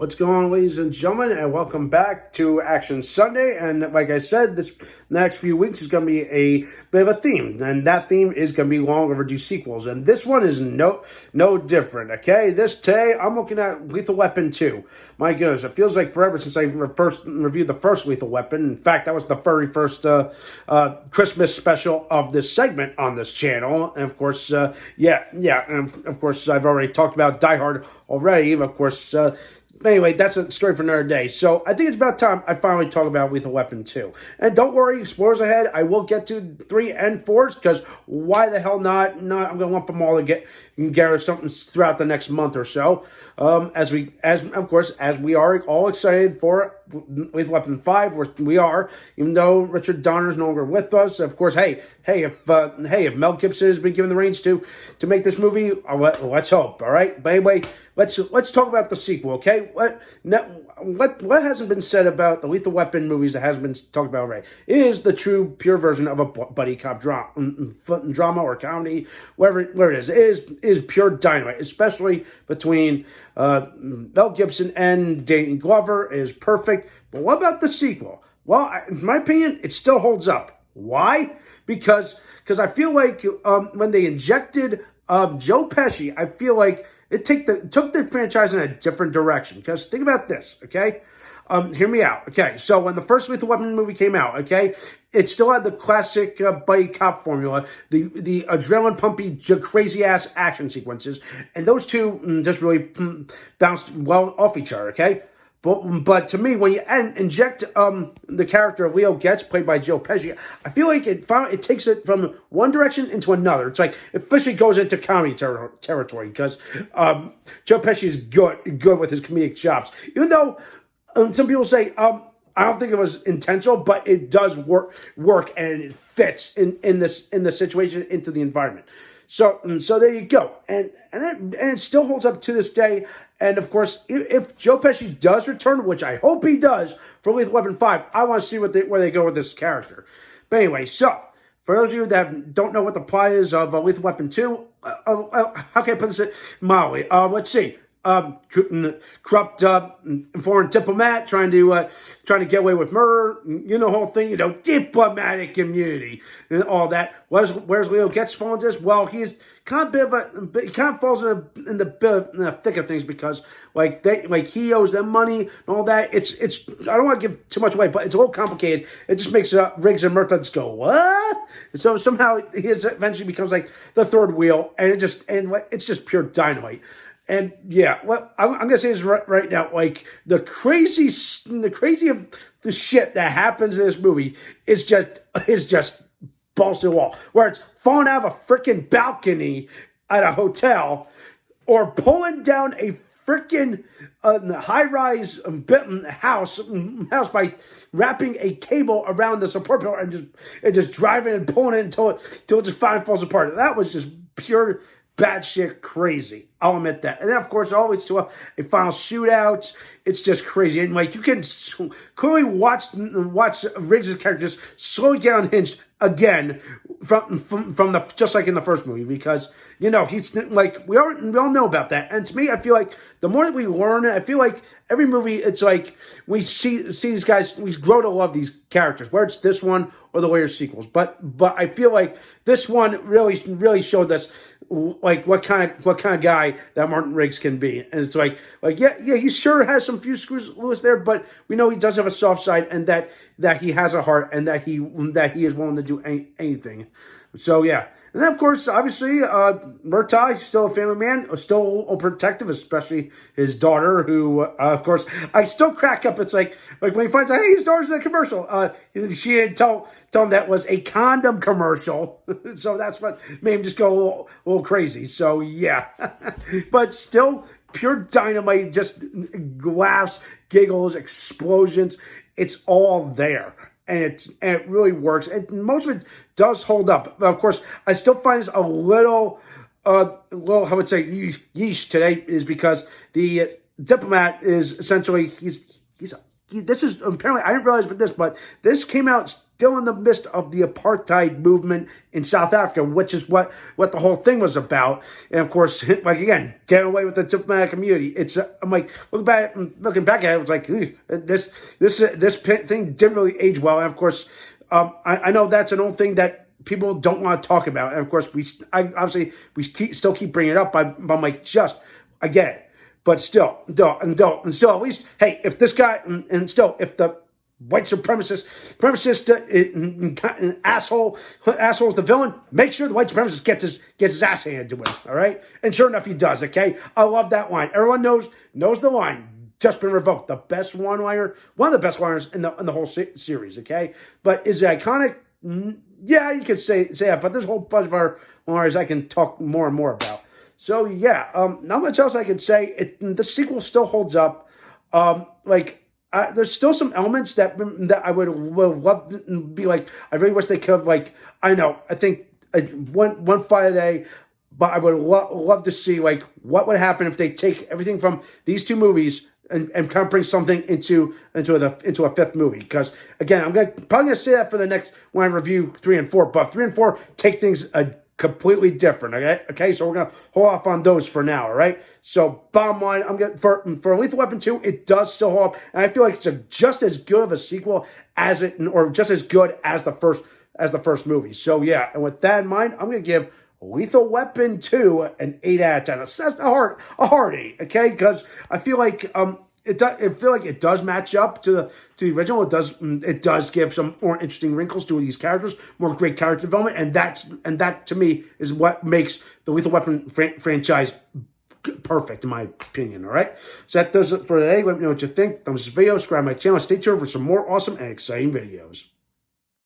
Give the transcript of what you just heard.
What's going on, ladies and gentlemen, and welcome back to Action Sunday. And like I said, this next few weeks is going to be a bit of a theme, and that theme is going to be long overdue sequels. And this one is no different. Okay, today I'm looking at Lethal Weapon 2. My goodness, it feels like forever since I first reviewed the first Lethal Weapon. In fact, that was the very first Christmas special of this segment on this channel. And of course, and of course, I've already talked about Die Hard already. Of course. Anyway, that's a story for another day. So I think it's about time I finally talk about Lethal Weapon 2. And don't worry, spoilers ahead. I will get to 3 and 4s because why the hell not? I'm going to lump them all to get something throughout the next month or so. As we are all excited for Lethal Weapon 5, we are, even though Richard Donner is no longer with us. Of course, if Mel Gibson has been given the reins to make this movie, let's hope. All right, but anyway, let's talk about the sequel. Okay, what hasn't been said about the Lethal Weapon movies that hasn't been talked about already? It is the true pure version of a buddy cop drama or comedy, whatever it is. It is pure dynamite, especially between Mel Gibson and Danny Glover. It is perfect. But what about the sequel? Well, in my opinion, it still holds up. Why? Because I feel like when they injected Joe Pesci, I feel like it took the franchise in a different direction. Because think about this, okay? Hear me out, okay? So when the first Lethal Weapon movie came out, okay, it still had the classic buddy cop formula, the adrenaline pumpy, crazy ass action sequences, and those two just really bounced well off each other, okay? But to me, when you inject the character of Leo Getz, played by Joe Pesci, I feel like it takes it from one direction into another. It's like it officially goes into comedy territory because Joe Pesci is good with his comedic chops. Even though some people say I don't think it was intentional, but it does work and it fits in the situation, into the environment. So there you go, and it still holds up to this day. And of course, if Joe Pesci does return, which I hope he does for Lethal Weapon 5, I want to see where they go with this character. But anyway, so for those of you that don't know what the plot is of Lethal Weapon 2, how can I put this mildly? Let's see. Corrupt foreign diplomat trying to get away with murder, the whole thing, diplomatic immunity and all that. Where's Leo Getz fall into this? Well, he's kind of falls in the thick of things because he owes them money and all that. It's I don't want to give too much away, but it's a little complicated. It just makes Riggs and Murtaugh just go what? And so somehow he eventually becomes like the third wheel, and it's just pure dynamite. And yeah, what I'm gonna say is right now, like the crazy of the shit that happens in this movie is just balls to the wall. Where it's falling out of a freaking balcony at a hotel, or pulling down a freaking high-rise house by wrapping a cable around the support pillar and just driving and pulling it until it just finally falls apart. That was just pure bad shit crazy. I'll admit that. And then, of course, it always to a final shootout. It's just crazy. And, you can clearly watch Riggs' character just slowly get unhinged again from the just like in the first movie, because he's like we all know about that. And to me, I feel like the more that we learn it, I feel like every movie, it's like we see these guys, we grow to love these characters, whether it's this one or the later sequels. But I feel like this one really showed us what kind of guy that Martin Riggs can be. And it's like he sure has some few screws loose there, but we know he does have a soft side, and that he has a heart, and that he is willing to do anything. So yeah. And then, of course, obviously, Murtaugh is still a family man, still protective, especially his daughter, who, of course, I still crack up. It's like when he finds out, hey, his daughter's in a commercial. She didn't tell him that was a condom commercial. So that's what made him just go a little crazy. So, yeah. But still, pure dynamite, just laughs, giggles, explosions. It's all there. And it really works. And most of it does hold up. But of course, I still find this a little, I would say, yeesh today, is because the diplomat is essentially, he's this is apparently, I didn't realize about this, but this came out still in the midst of the apartheid movement in South Africa, which is what the whole thing was about. And of course, like again, getting away with the diplomatic community. It's I'm like looking back at it, I was like, this thing didn't really age well. And of course, I know that's an old thing that people don't want to talk about. And of course, we still keep bringing it up. But I'm like, I get it. But still, at least, hey, if this guy, and still, if the white supremacist, asshole's the villain, make sure the white supremacist gets his ass handed to him, all right? And sure enough, he does, okay? I love that line. Everyone knows the line. Just been revoked. The best one-liner, one of the best liners in the whole series, okay? But is it iconic? Yeah, you could say that, but there's a whole bunch of our liners I can talk more and more about. So yeah, not much else I can say. The sequel still holds up. There's still some elements that I would love to be like. I really wish they could have, like, I think one fight a day, but I would love to see like what would happen if they take everything from these two movies and kind of bring something into a fifth movie. Because again, I'm probably gonna say that for the next when I review 3 and 4. But 3 and 4 take things completely different. Okay. So we're gonna hold off on those for now. All right. So bottom line, I'm getting for Lethal Weapon 2. It does still hold up, and I feel like it's just as good of a sequel as or just as good as the first movie. So yeah, and with that in mind, I'm gonna give Lethal Weapon 2 an 8 out of 10. That's a hard 8, okay? Because I feel like it does match up to the original. It does give some more interesting wrinkles to these characters, more great character development, and that to me is what makes the Lethal Weapon franchise perfect in my opinion. All right, so that does it for today. Let me know what you think. Thumbs up this video, subscribe to my channel, stay tuned for some more awesome and exciting videos.